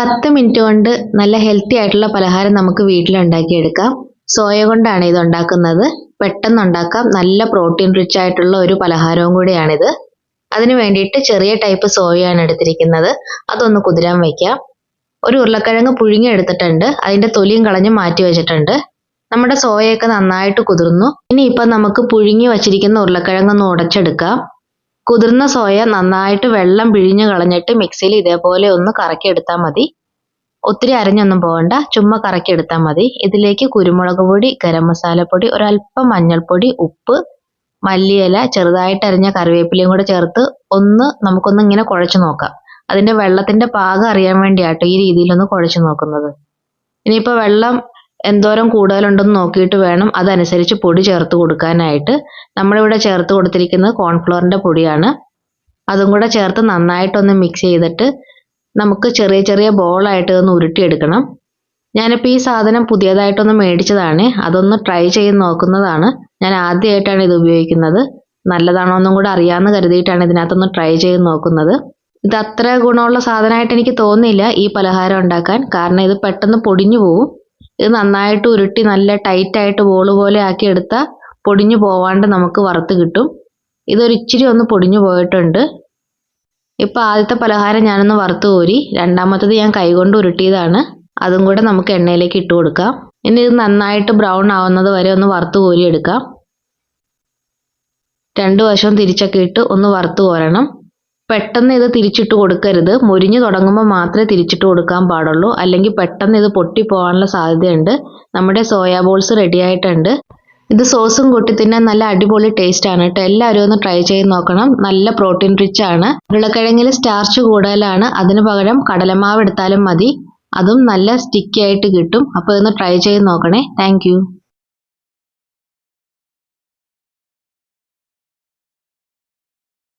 10 minute കൊണ്ട് നല്ല healthy ആയിട്ടുള്ള പലഹാരം നമുക്ക് വീട്ടിൽ ഉണ്ടാക്കിയെടുക്കാം. സോയ കൊണ്ടാണ് ഇത് ഉണ്ടാക്കുന്നത്. പെട്ടെന്ന് ഉണ്ടാക്കാം. നല്ല പ്രോട്ടീൻ റിച്ച് ആയിട്ടുള്ള ഒരു പലഹാരവും കൂടിയാണിത്. അതിന് വേണ്ടിയിട്ട് ചെറിയ ടൈപ്പ് സോയയാണ് എടുത്തിരിക്കുന്നത്. അതൊന്ന് കുതിരാൻ വയ്ക്കാം. ഒരു ഉരുളക്കിഴങ്ങ് പുഴുങ്ങി എടുത്തിട്ടുണ്ട്. അതിന്റെ തൊലിയും കളഞ്ഞ് മാറ്റി വെച്ചിട്ടുണ്ട്. നമ്മുടെ സോയയൊക്കെ നന്നായിട്ട് കുതിർന്നു. ഇനിയിപ്പം നമുക്ക് പുഴുങ്ങി വച്ചിരിക്കുന്ന ഉരുളക്കിഴങ്ങ് ഒന്ന് ഉടച്ചെടുക്കാം. കുതിർന്ന സോയ നന്നായിട്ട് വെള്ളം പിഴിഞ്ഞ് കളഞ്ഞിട്ട് മിക്സിയിൽ ഇതേപോലെ ഒന്ന് കറക്കിയെടുത്താൽ മതി. ഒത്തിരി അരഞ്ഞൊന്നും പോകണ്ട, ചുമ്മാ കറക്കിയെടുത്താൽ മതി. ഇതിലേക്ക് കുരുമുളക് പൊടി, ഗരം മസാലപ്പൊടി, ഒരല്പം മഞ്ഞൾപ്പൊടി, ഉപ്പ്, മല്ലിയില, ചെറുതായിട്ട് അരിഞ്ഞ കറിവേപ്പിലയും കൂടെ ചേർത്ത് നമുക്കൊന്ന് ഇങ്ങനെ കുഴച്ച് നോക്കാം. അതിന്റെ വെള്ളത്തിന്റെ പാകം അറിയാൻ വേണ്ടിയാട്ടോ ഈ രീതിയിലൊന്ന് കുഴച്ച് നോക്കുന്നത്. ഇനിയിപ്പോൾ വെള്ളം എന്തോരം കൂടുതലുണ്ടെന്ന് നോക്കിയിട്ട് വേണം അതനുസരിച്ച് പൊടി ചേർത്ത് കൊടുക്കാനായിട്ട്. നമ്മളിവിടെ ചേർത്ത് കൊടുത്തിരിക്കുന്നത് കോൺഫ്ലോറിന്റെ പൊടിയാണ്. അതും കൂടെ ചേർത്ത് നന്നായിട്ടൊന്ന് മിക്സ് ചെയ്തിട്ട് നമുക്ക് ചെറിയ ചെറിയ ബോളായിട്ട് ഒന്ന് ഉരുട്ടിയെടുക്കണം. ഞാനിപ്പോൾ ഈ സാധനം പുതിയതായിട്ടൊന്ന് മേടിച്ചതാണ്. അതൊന്ന് ട്രൈ ചെയ്ത് നോക്കുന്നതാണ്. ഞാൻ ആദ്യമായിട്ടാണ് ഇത് ഉപയോഗിക്കുന്നത്. നല്ലതാണോ എന്നും കൂടെ അറിയാമെന്ന് കരുതിയിട്ടാണ് ഇതിനകത്തൊന്ന് ട്രൈ ചെയ്ത് നോക്കുന്നത്. ഇത് അത്ര ഗുണമുള്ള സാധനമായിട്ട് എനിക്ക് തോന്നിയില്ല ഈ പലഹാരം ഉണ്ടാക്കാൻ. കാരണം ഇത് പെട്ടെന്ന് പൊടിഞ്ഞു പോവും. ഇത് നന്നായിട്ട് ഉരുട്ടി നല്ല ടൈറ്റായിട്ട് ബോള് പോലെ ആക്കി എടുത്താൽ പൊടിഞ്ഞു പോവാണ്ട് നമുക്ക് വറുത്ത് കിട്ടും. ഇതൊരു ഇച്ചിരി ഒന്ന് പൊടിഞ്ഞു പോയിട്ടുണ്ട്. ഇപ്പോൾ ആദ്യത്തെ പലഹാരം ഞാനൊന്ന് വറുത്ത് കോരി. രണ്ടാമത്തത് ഞാൻ കൈകൊണ്ട് ഉരുട്ടിയതാണ്. അതും കൂടെ നമുക്ക് എണ്ണയിലേക്ക് ഇട്ട് കൊടുക്കാം. ഇനി ഇത് നന്നായിട്ട് ബ്രൗൺ ആവുന്നത് വരെ ഒന്ന് വറുത്ത് കോരി എടുക്കാം. രണ്ടു വശവും തിരിച്ചൊക്കെ ഇട്ട് ഒന്ന് വറുത്ത് കോരണം. പെട്ടെന്ന് ഇത് തിരിച്ചിട്ട് കൊടുക്കരുത്. മുരിഞ്ഞു തുടങ്ങുമ്പോൾ മാത്രമേ തിരിച്ചിട്ട് കൊടുക്കാൻ പാടുള്ളൂ. അല്ലെങ്കിൽ പെട്ടെന്ന് ഇത് പൊട്ടിപ്പോകാനുള്ള സാധ്യതയുണ്ട്. നമ്മുടെ സോയാ ബോൾസ് റെഡി ആയിട്ടുണ്ട്. ഇത് സോസും കൂട്ടി തിന്നാൻ നല്ല അടിപൊളി ടേസ്റ്റ് ആണ് കേട്ടോ. എല്ലാവരും ഒന്ന് ട്രൈ ചെയ്ത് നോക്കണം. നല്ല പ്രോട്ടീൻ റിച്ച് ആണ്. ഉരുളക്കിഴങ്ങിൽ സ്റ്റാർച്ച് കൂടുതലാണ്. അതിന് പകരം കടലമാവ് എടുത്താലും മതി. അതും നല്ല സ്റ്റിക്കി ആയിട്ട് കിട്ടും. അപ്പോൾ ഇതൊന്ന് ട്രൈ ചെയ്ത് നോക്കണേ. താങ്ക്